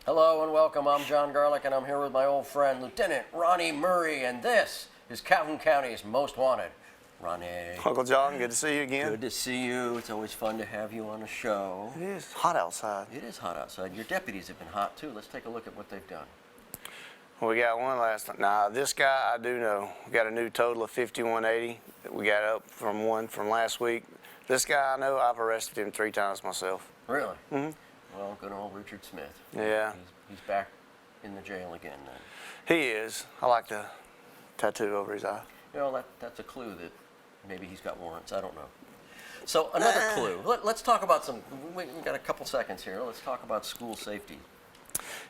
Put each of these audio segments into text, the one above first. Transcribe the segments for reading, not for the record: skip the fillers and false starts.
Hello and welcome. I'm Jon Garlick, and I'm here with my old friend, Lieutenant Ronnie Murray, and this is Calhoun County's Most Wanted. Ronnie. Uncle John, good to see you again. Good to see you. It's always fun to have you on the show. It is hot outside. It is hot outside. Your deputies have been hot, too. Let's take a look at what they've done. Well, we got one last time. Now, this guy, I do know. We got a new total of 5180. We got up from one from last week. This guy, I know, I've arrested him 3 times myself. Really? Mm-hmm. Well, good old Richard Smith. Yeah. He's back in the jail again, then. He is. I like the tattoo over his eye. You know, that's a clue that maybe he's got warrants. I don't know. So another clue. Let's talk about some. We've got a couple seconds here. Let's talk about school safety.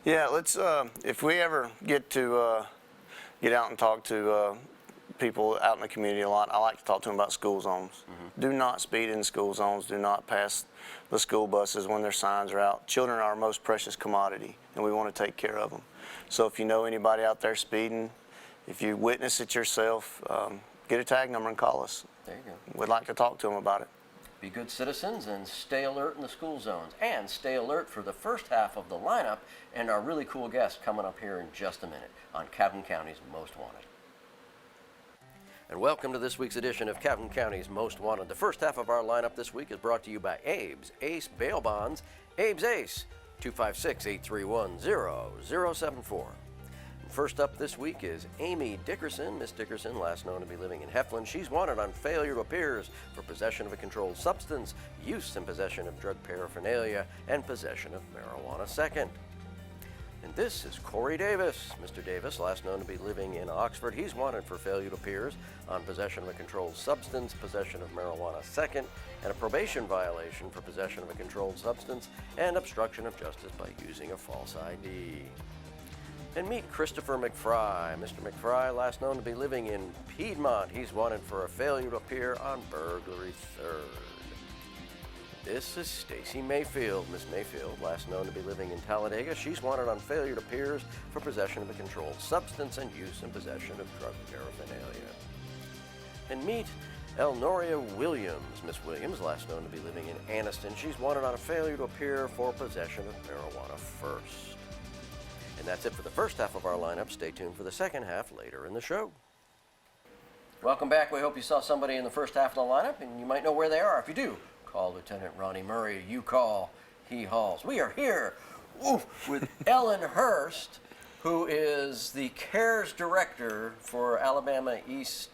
Yeah, let's. If we ever get to get out and talk to people out in the community a lot, I like to talk to them about school zones. Mm-hmm. Do not speed in school zones. Do not pass the school buses when their signs are out. Children are our most precious commodity, and we want to take care of them. So if you know anybody out there speeding, if you witness it yourself, get a tag number and call us. There you go. We'd like to talk to them about it. Be good citizens and stay alert in the school zones. And stay alert for the first half of the lineup and our really cool guest coming up here in just a minute on Calhoun County's Most Wanted. And welcome to this week's edition of Calhoun County's Most Wanted. The first half of our lineup this week is brought to you by Abe's Ace Bail Bonds. Abe's Ace, 256-831-0074. First up this week is Amy Dickerson. Miss Dickerson, last known to be living in Heflin. She's wanted on failure to appear for possession of a controlled substance, use and possession of drug paraphernalia, and possession of marijuana second. And this is Corey Davis. Mr. Davis, last known to be living in Oxford. He's wanted for failure to appear on possession of a controlled substance, possession of marijuana second, and a probation violation for possession of a controlled substance and obstruction of justice by using a false ID. And meet Christopher McFry. Mr. McFry, last known to be living in Piedmont. He's wanted for a failure to appear on burglary third. This is Stacy Mayfield. Miss Mayfield, last known to be living in Talladega. She's wanted on failure to appear for possession of a controlled substance and use and possession of drug paraphernalia. And meet Elnoria Williams. Miss Williams, last known to be living in Anniston. She's wanted on a failure to appear for possession of marijuana first. And that's it for the first half of our lineup. Stay tuned for the second half later in the show. Welcome back. We hope you saw somebody in the first half of the lineup, and you might know where they are. If you do, call Lieutenant Ronnie Murray. You call, he hauls. We are here with Ellen Hurst, who is the CARES Director for Alabama East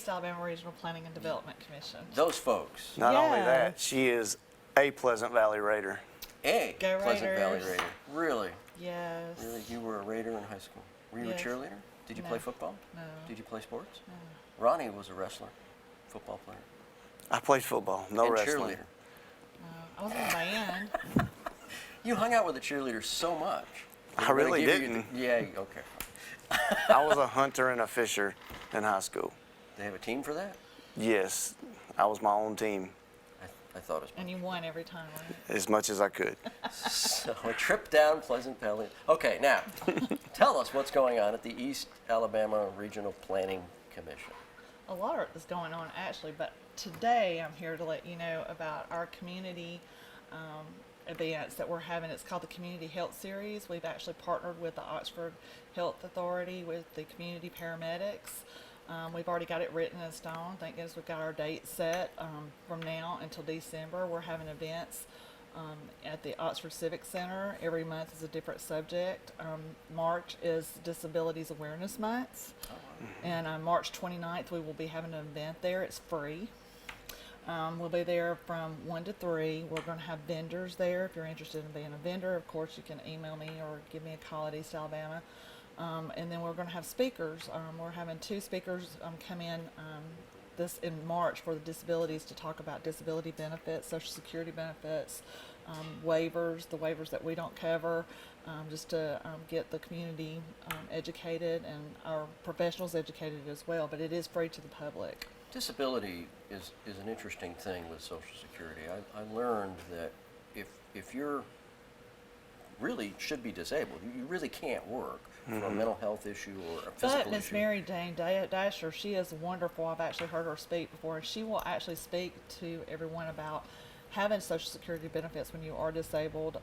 Alabama Regional Planning and Development Commission. Those folks. Not only that, she is a Pleasant Valley Raider. A Go Pleasant Raiders. Valley Raider. Really? Yes. Really? You were a Raider in high school? Were you Yes. a cheerleader? Did you No. play football? No. Did you play sports? No. Ronnie was a wrestler, football player. I played football, no and wrestling. cheerleader. I was in a band. You hung out with the cheerleaders so much. I really didn't. Yeah, okay. I was a hunter and a fisher in high school. They have a team for that? Yes, I was my own team I thought it And you won every time, right? as much as I could. was. So a trip down Pleasant Valley. Okay, now, tell us what's going on at the East Alabama Regional Planning Commission. A lot is going on, actually, but today I'm here to let you know about our community events that we're having. It's called the Community Health Series. We've actually partnered with the Oxford Health Authority with the community paramedics. We've already got it written in stone. Thank goodness we've got our date set from now until December. We're having events at the Oxford Civic Center. Every month is a different subject. March is Disabilities Awareness Month. And on March 29th, we will be having an event there. It's free. We'll be there from 1 to 3. We're going to have vendors there. If you're interested in being a vendor, of course, you can email me or give me a call at East Alabama. And then we're going to have speakers. We're having 2 speakers come in this in March for the disabilities to talk about disability benefits, Social Security benefits, waivers, the waivers that we don't cover, just to get the community educated and our professionals educated as well. But it is free to the public. Disability is an interesting thing with Social Security. I learned that if you're really should be disabled, you really can't work for a mental health issue or a physical But Miss issue. Mary Jane Dasher, she is wonderful. I've actually heard her speak before, and she will actually speak to everyone about having Social Security benefits when you are disabled,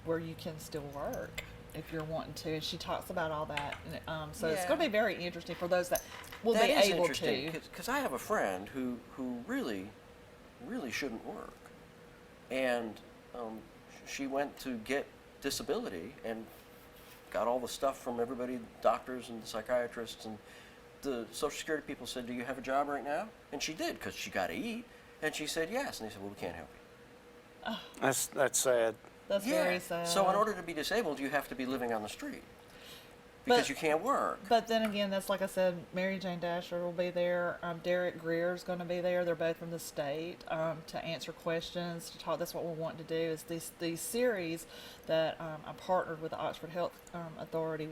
where you can still work. if you're wanting to. And she talks about all that. And, so it's Yeah. going to be very interesting for those that will That be is able interesting to. because I have a friend who really shouldn't work, and she went to get disability and got all the stuff from everybody, doctors and psychiatrists, and the Social Security people said, "Do you have a job right now?" And she did because she got to eat, and she said yes, and they said, "Well, we can't help you." That's sad. That's Yeah. very sad. So in order to be disabled, you have to be living on the street because But- you can't work. But then again, that's like I said, Mary Jane Dasher will be there. Derek Greer's going to be there. They're both from the state to answer questions, to talk. That's what we're wanting to do is these series that I partnered with the Oxford Health Authority.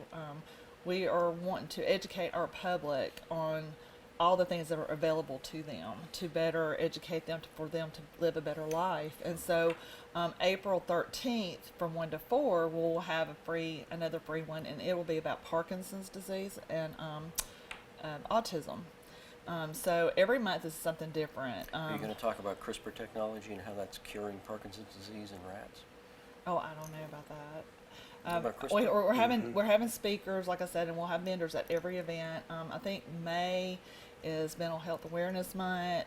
We are wanting to educate our public on all the things that are available to them to better educate them for them to live a better life. And so April 13th from 1 to 4 we'll have another free one, and it will be about Parkinson's disease and autism. So every month is something different. Are you going to talk about CRISPR technology and how that's curing Parkinson's disease in rats? Oh, I don't know about that. About CRISPR? We're having speakers, like I said, and we'll have vendors at every event. I think May is Mental Health Awareness Month.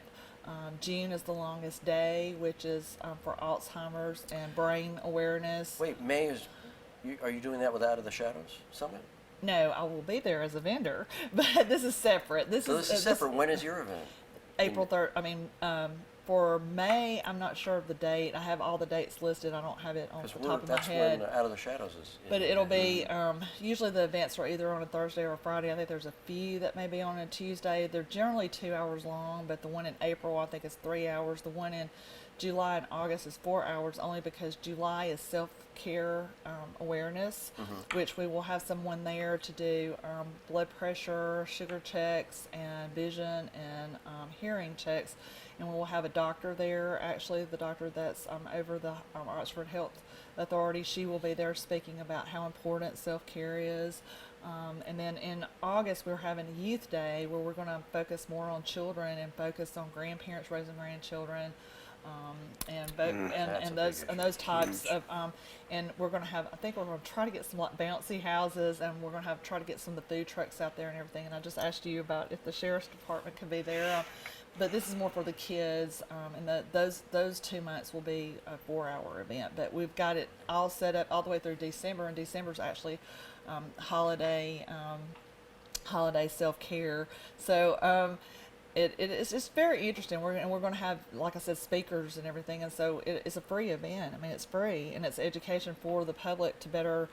June is the longest day, which is for Alzheimer's and brain awareness. Wait, May is. Are you doing that with Out of the Shadows Summit? No, I will be there as a vendor, but this is separate. So this is separate. When is your event? April 3rd. I mean, for May, I'm not sure of the date. I have all the dates listed. I don't have it on the top of my That's head. when Out of the Shadows is. But it'll be, usually the events are either on a Thursday or a Friday. I think there's a few that may be on a Tuesday. They're generally 2 hours long, but the one in April, I think, is 3 hours. The one in July and August is 4 hours, only because July is self-care awareness, which we will have someone there to do blood pressure, sugar checks, and vision and hearing checks. And we'll have a doctor there, actually, the doctor that's over the Oxford Health Authority. She will be there speaking about how important self-care is. And then in August, we're having a youth day where we're going to focus more on children and focus on grandparents raising grandchildren. And those types of and we're going to have, I think we're going to try to get some like bouncy houses, and we're going to try to get some of the food trucks out there and everything. And I just asked you about if the sheriff's department could be there, but this is more for the kids, and those 2 months will be a 4-hour event. But we've got it all set up all the way through December, and December's actually holiday self-care. So it's just very interesting. We're going to have, like I said, speakers and everything, and so it's a free event. I mean, it's free, and it's education for the public to better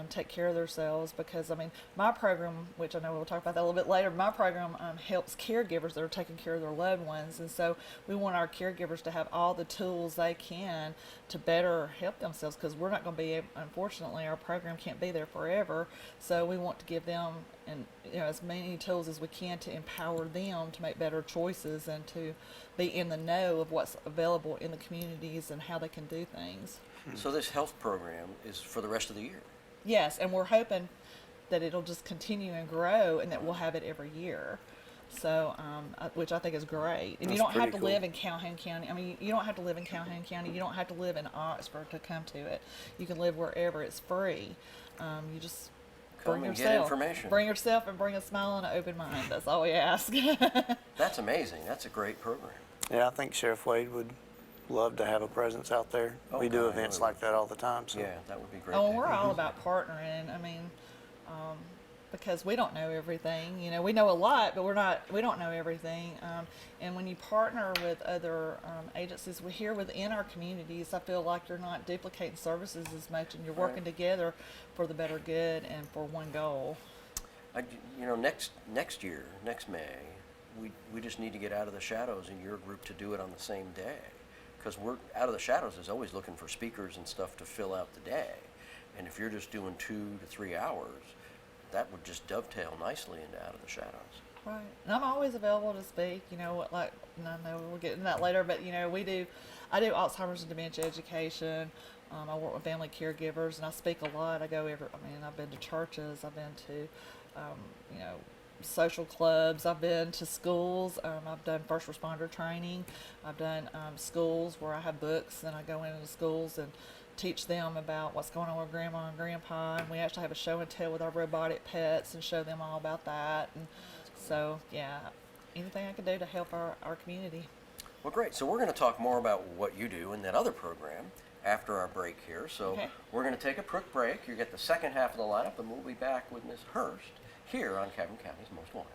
take care of themselves. Because I mean, my program, which I know we'll talk about that a little bit later, my program helps caregivers that are taking care of their loved ones, and so we want our caregivers to have all the tools they can to better help themselves. Because we're not going to be able, unfortunately, our program can't be there forever. So we want to give them as many tools as we can to empower them to make better choices and to be in the know of what's available in the communities and how they can do things. So this health program is for the rest of the year. Yes, and we're hoping that it'll just continue and grow, and that we'll have it every year. So, which I think is great. And you That's don't have pretty to cool. live in Calhoun County. I mean, you don't have to live in Calhoun County. You don't have to live in Oxford to come to it. You can live wherever. It's free. You just Come bring and get yourself. information. Bring yourself and bring a smile and an open mind. That's all we ask. That's amazing. That's a great program. Yeah, I think Sheriff Wade would love to have a presence out there. Oh, We do God, events really. like that all the time. So. Yeah, that would be great. Oh, to and we're have. all about partnering. I mean, because we don't know everything. You know, we know a lot, but we don't know everything. And when you partner with other agencies, we're here within our communities. I feel like you're not duplicating services as much, and you're working Right. together for the better good and for one goal. Next year, next May, we just need to get Out of the Shadows in your group to do it on the same day, because we're Out of the Shadows is always looking for speakers and stuff to fill out the day, and if you're just doing 2 to 3 hours, that would just dovetail nicely into Out of the Shadows. Right. And I'm always available to speak. You know, and I know we'll get into that later, but I do Alzheimer's and dementia education. I work with family caregivers, and I speak a lot. I've been to churches. I've been to, social clubs. I've been to schools. I've done first responder training. I've done schools where I have books, and I go into schools and teach them about what's going on with grandma and grandpa, and we actually have a show and tell with our robotic pets and show them all about that. And so, yeah, anything I can do to help our community. Well, great. So we're going to talk more about what you do in that other program after our break here. So Okay. we're going to take a quick break. You get the second half of the lineup, and we'll be back with Ms. Hurst here on Calhoun County's Most Wanted.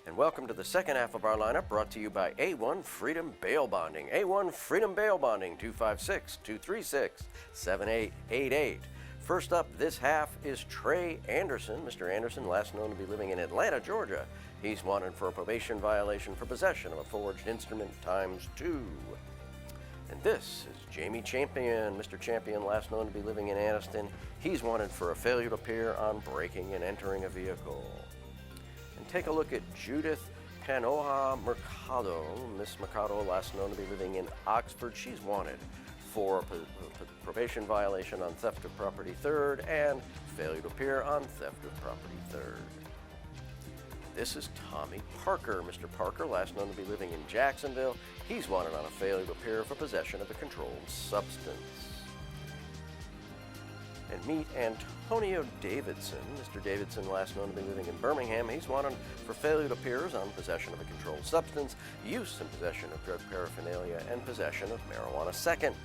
And welcome to the second half of our lineup, brought to you by A1 Freedom Bail Bonding. A1 Freedom Bail Bonding, 256-236-7888. First up this half is Trey Anderson. Mr. Anderson, last known to be living in Atlanta, Georgia. He's wanted for a probation violation for possession of a forged instrument ×2. And this is Jamie Champion. Mr. Champion, last known to be living in Anniston. He's wanted for a failure to appear on breaking and entering a vehicle. And take a look at Judith Panoha Mercado. Miss Mercado, last known to be living in Oxford. She's wanted for a probation violation on theft of property third and failure to appear on theft of property third. This is Tommy Parker. Mr. Parker, last known to be living in Jacksonville. He's wanted on a failure to appear for possession of a controlled substance. And meet Antonio Davidson. Mr. Davidson, last known to be living in Birmingham. He's wanted for failure to appear on possession of a controlled substance, use and possession of drug paraphernalia, and possession of marijuana second.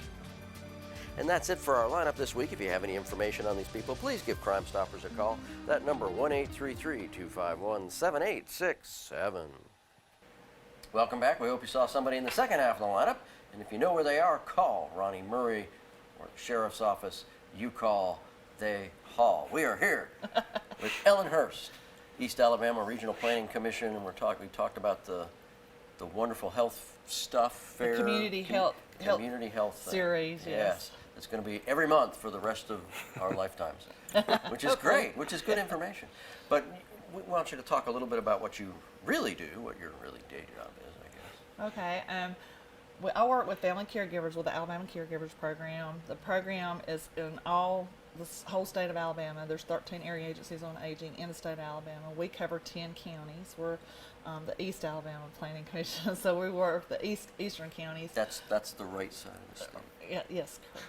And that's it for our lineup this week. If you have any information on these people, please give Crime Stoppers a call. That number, 1-833-251-7867. Welcome back. We hope you saw somebody in the second half of the lineup. And if you know where they are, call Ronnie Murray or the Sheriff's Office. You call, they haul. We are here with Ellen Hurst, East Alabama Regional Planning Commission, and we talked about the wonderful health stuff fair. The community health thing. series, yes. It's going to be every month for the rest of our lifetimes, which is great, which is good information. But we want you to talk a little bit about what you really do, what your really day job is, I guess. Okay. I work with family caregivers with the Alabama Caregivers Program. The program is in the whole state of Alabama. There's 13 area agencies on aging in the state of Alabama. We cover 10 counties. We're the East Alabama Planning Commission, so we work the eastern counties. That's the right side of the state. Yes, correct.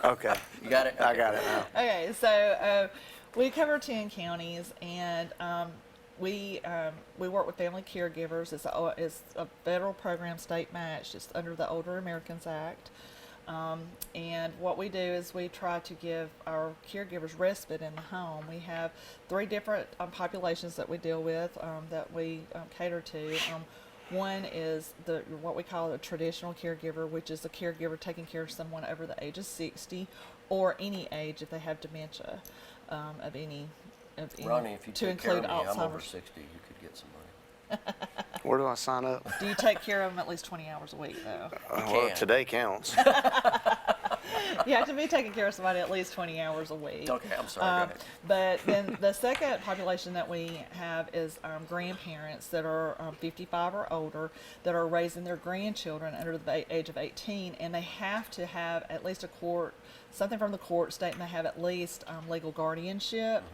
Okay. You got it? I got it now. Okay, so we cover 10 counties, and we work with family caregivers. It's a federal program, state matched. It's under the Older Americans Act. And what we do is we try to give our caregivers respite in the home. We have 3 different populations that we deal with, that we cater to. One is what we call a traditional caregiver, which is a caregiver taking care of someone over the age of 60 or any age if they have dementia of any. Ronnie, if you to take care of include me, I'm over Alzheimer's. 60. You could get some money. Where do I sign up? Do you take care of them at least 20 hours a week, though? Well, can. today counts. You have to be taking care of somebody at least 20 hours a week. Okay, I'm sorry. Go ahead. But then the second population that we have is grandparents that are 55 or older that are raising their grandchildren under the age of 18, and they have to have at least something from the court stating they have at least legal guardianship.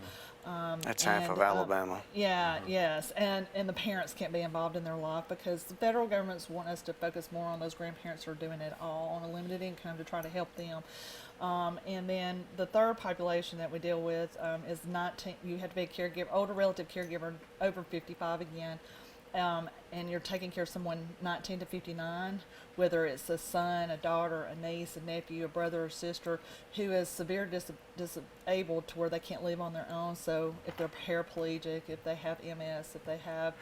That's half of Alabama. Yeah, yes, and the parents can't be involved in their life because the federal governments want us to focus more on those grandparents who are doing it all on a limited income to try to help them. And then the third population that we deal with is 19. You have to be a caregiver, older relative caregiver over 55 again, and you're taking care of someone 19 to 59, whether it's a son, a daughter, a niece, a nephew, a brother or sister who is severe disabled to where they can't live on their own. So if they're paraplegic, if they have MS, if they have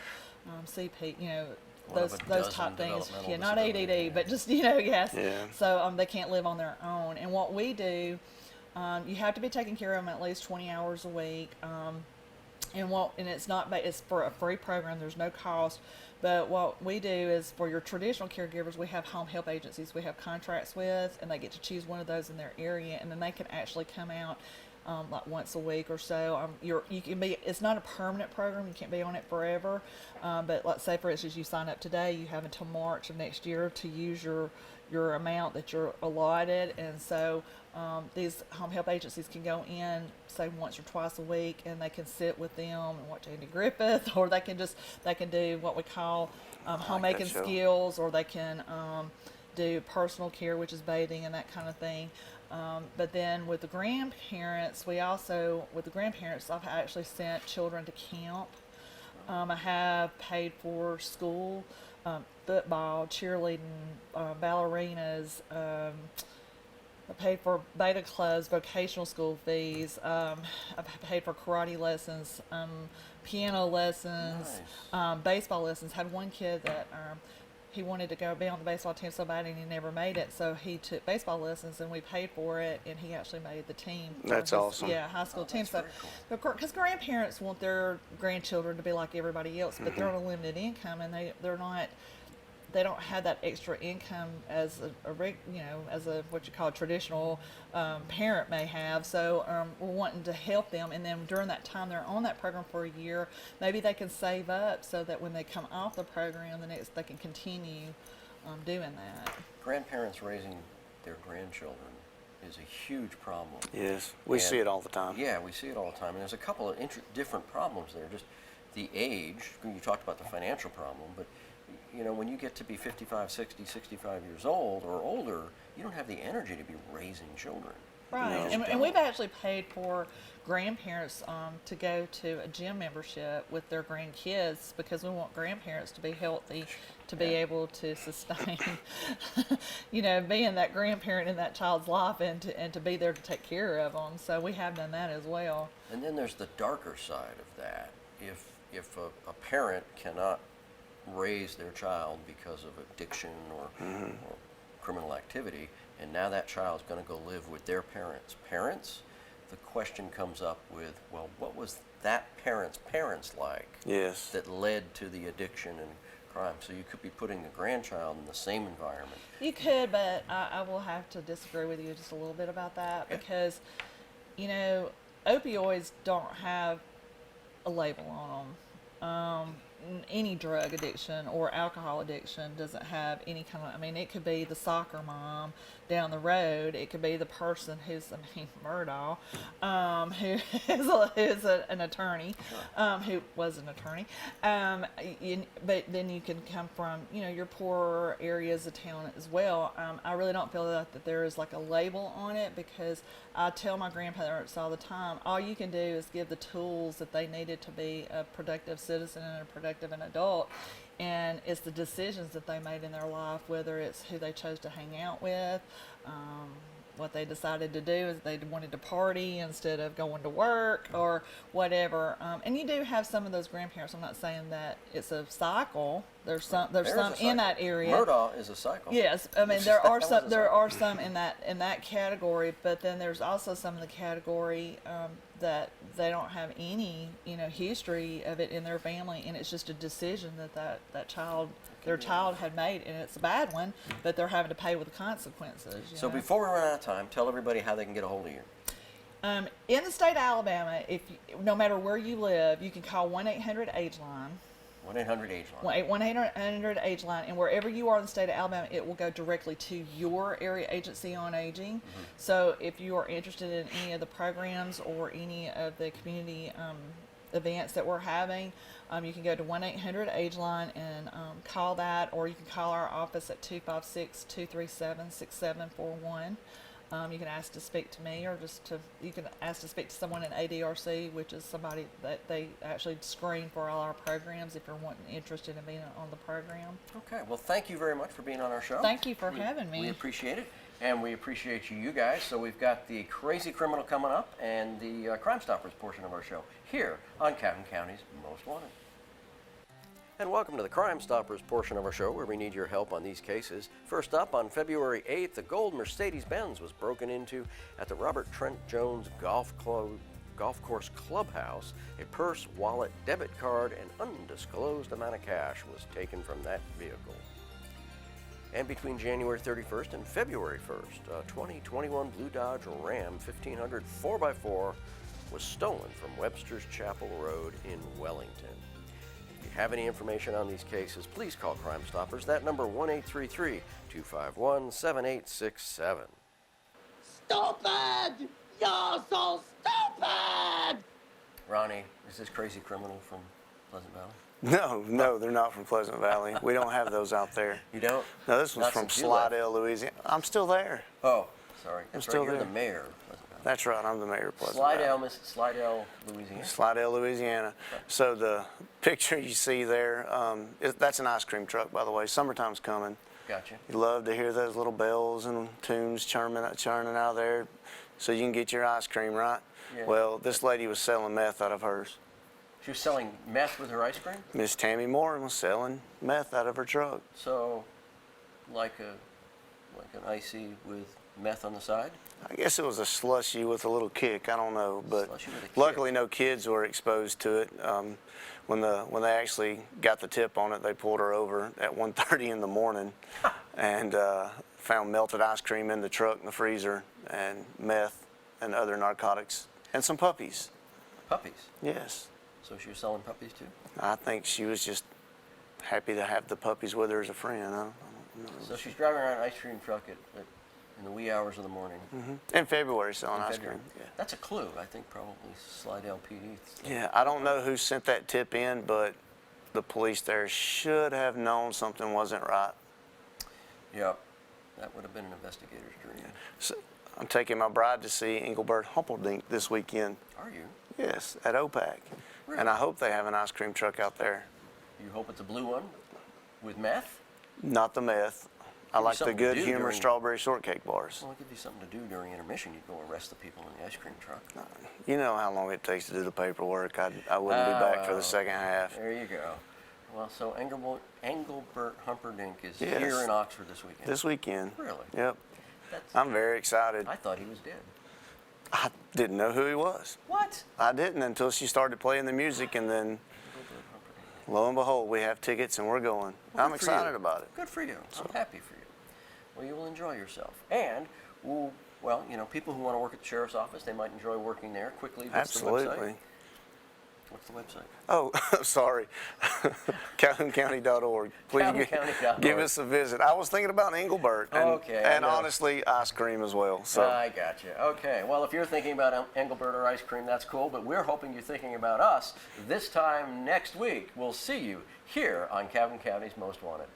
CP, those type things. Yeah, not ADD, but just yes. Yeah. So they can't live on their own. And what we do, you have to be taking care of them at least 20 hours a week. And it's for a free program. There's no cost. But what we do is for your traditional caregivers, we have home help agencies we have contracts with, and they get to choose one of those in their area, and then they can actually come out like once a week or so. It's not a permanent program. You can't be on it forever. But let's say, for instance, you sign up today, you have until March of next year to use your amount that you're allotted. And so these home help agencies can go in, say once or twice a week, and they can sit with them and watch Andy Griffith, or they can do what we call homemaking skills, or they can do personal care, which is bathing and that kind of thing. But then with the grandparents, I've actually sent children to camp. I have paid for school, football, cheerleading, ballerinas. I paid for beta clubs, vocational school fees. I paid for karate lessons, piano lessons, baseball lessons. Had one kid that he wanted to go be on the baseball team so bad and he never made it, so he took baseball lessons and we paid for it and he actually made the team. That's awesome. Yeah, high school team. So, because grandparents want their grandchildren to be like everybody else, but they're on a limited income and they don't have that extra income as as a what you call a traditional parent may have. So we're wanting to help them, and then during that time they're on that program for a year, maybe they can save up so that when they come off the program, they can continue doing that. Grandparents raising their grandchildren is a huge problem. Yes, we see it all the time. Yeah, we see it all the time, and there's a couple of different problems there. Just the age. You talked about the financial problem, but when you get to be 55, 60, 65 years old or older, you don't have the energy to be raising children. Right, and we've actually paid for grandparents to go to a gym membership with their grandkids because we want grandparents to be healthy, to be able to sustain, being that grandparent in that child's life and to be there to take care of them. So we have done that as well. And then there's the darker side of that. If a parent cannot raise their child because of addiction or criminal activity, and now that child's going to go live with their parents, the question comes up with, well, what was that parents like? Yes. That led to the addiction and crime? So you could be putting the grandchild in the same environment. You could, but I will have to disagree with you just a little bit about that because, opioids don't have a label on them. Any drug addiction or alcohol addiction doesn't have any kind of, it could be the soccer mom down the road. It could be the person who's, Murdaugh, who is an attorney, who was an attorney. But then you can come from, your poorer areas of town as well. I really don't feel that there is like a label on it because I tell my grandparents all the time, all you can do is give the tools that they needed to be a productive citizen and a productive an adult, and it's the decisions that they made in their life, whether it's who they chose to hang out with, what they decided to do is they wanted to party instead of going to work or whatever. And you do have some of those grandparents. I'm not saying that it's a cycle. There's some in that area. Murdaugh is a cycle. Yes, there are some in that category, but then there's also some in the category that they don't have any history of it in their family, and it's just a decision that their child had made, and it's a bad one, but they're having to pay with the consequences. So before we run out of time, tell everybody how they can get a hold of you. In the state of Alabama, no matter where you live, you can call 1-800-AGE-LINE. 1-800-AGE-LINE. 1-800-AGE-LINE, and wherever you are in the state of Alabama, it will go directly to your area agency on aging. So if you are interested in any of the programs or any of the community events that we're having, you can go to 1-800-AGE-LINE and call that, or you can call our office at 256-237-6741. You can ask to speak to me, or you can ask to speak to someone in ADRC, which is somebody that they actually screen for all our programs if you're interested in being on the program. Okay, well, thank you very much for being on our show. Thank you for having me. We appreciate it, and we appreciate you guys. So we've got the Crazy Criminal coming up and the Crime Stoppers portion of our show here on Calhoun County's Most Wanted. And welcome to the Crime Stoppers portion of our show, where we need your help on these cases. First up, on February 8th, a gold Mercedes-Benz was broken into at the Robert Trent Jones Golf Course Clubhouse. A purse, wallet, debit card, and undisclosed amount of cash was taken from that vehicle. And between January 31st and February 1st, a 2021 Blue Dodge Ram 1500 4x4 was stolen from Webster's Chapel Road in Wellington. If you have any information on these cases, please call Crime Stoppers. That number, 1-833-251-7867. Stupid! You're so stupid! Ronnie, is this Crazy Criminal from Pleasant Valley? No, they're not from Pleasant Valley. We don't have those out there. You don't? No, this was Not from since you left. Slidell, Louisiana. I'm still there. Oh, sorry. That's still right. You're there. the mayor of Pleasant Valley. That's right, I'm the mayor of Pleasant Slidell, Valley. Slidell, Louisiana. Slidell, Louisiana. So the picture you see there, that's an ice cream truck, by the way. Summertime's coming. Gotcha. You love to hear those little bells and tunes churning out of there so you can get your ice cream, right? Yeah. Well, this lady was selling meth out of hers. She was selling meth with her ice cream? Miss Tammy Moore was selling meth out of her truck. So, like an icy with meth on the side? I guess it was a slushy with a little kick. I don't know, but Slushy with a kick. luckily no kids were exposed to it. When they actually got the tip on it, they pulled her over at 1:30 in the morning and found melted ice cream in the truck in the freezer and meth and other narcotics and some puppies. Puppies? Yes. So she was selling puppies too? I think she was just happy to have the puppies with her as a friend. I don't know. So she's driving around an ice cream truck in the wee hours of the morning. In February selling in ice February. cream. Yeah. That's a clue. I think probably Slidell PD. Yeah, I don't know who sent that tip in, but the police there should have known something wasn't right. Yep. That would have been an investigator's dream. So I'm taking my bride to see Engelbert Humperdinck this weekend. Are you? Yes, at OPAC. Really? And I hope they have an ice cream truck out there. You hope it's a blue one with meth? Not the meth. I you like the something to good do humor during- strawberry shortcake bars. Well, I'll give you something to do during intermission. You'd go arrest the people in the ice cream truck. You know how long it takes to do the paperwork. I wouldn't be back for the second half. There you go. Well, so Engelbert Humperdinck is Yes. here in Oxford this weekend. This weekend. Really? Yep. That's, I'm very excited. I thought he was dead. I didn't know who he was. What? I didn't until she started playing the music, and then Engelbert Humperdinck. lo and behold, we have tickets and we're going. Well, I'm good for excited you. about it. Good for you. I'm happy for you. Well, you will enjoy yourself. And, well, you know, people who want to work at the sheriff's office, they might enjoy working there. Quickly, what's the website? Absolutely. What's the website? Oh, sorry. CalhounCounty.org. Please CalhounCounty.org. give us a visit. I was thinking about Engelbert. And, Okay, I and know. honestly, ice cream as well. So I got you. Okay. Well, if you're thinking about Engelbert or ice cream, that's cool. But we're hoping you're thinking about us this time next week. We'll see you here on Calhoun County's Most Wanted.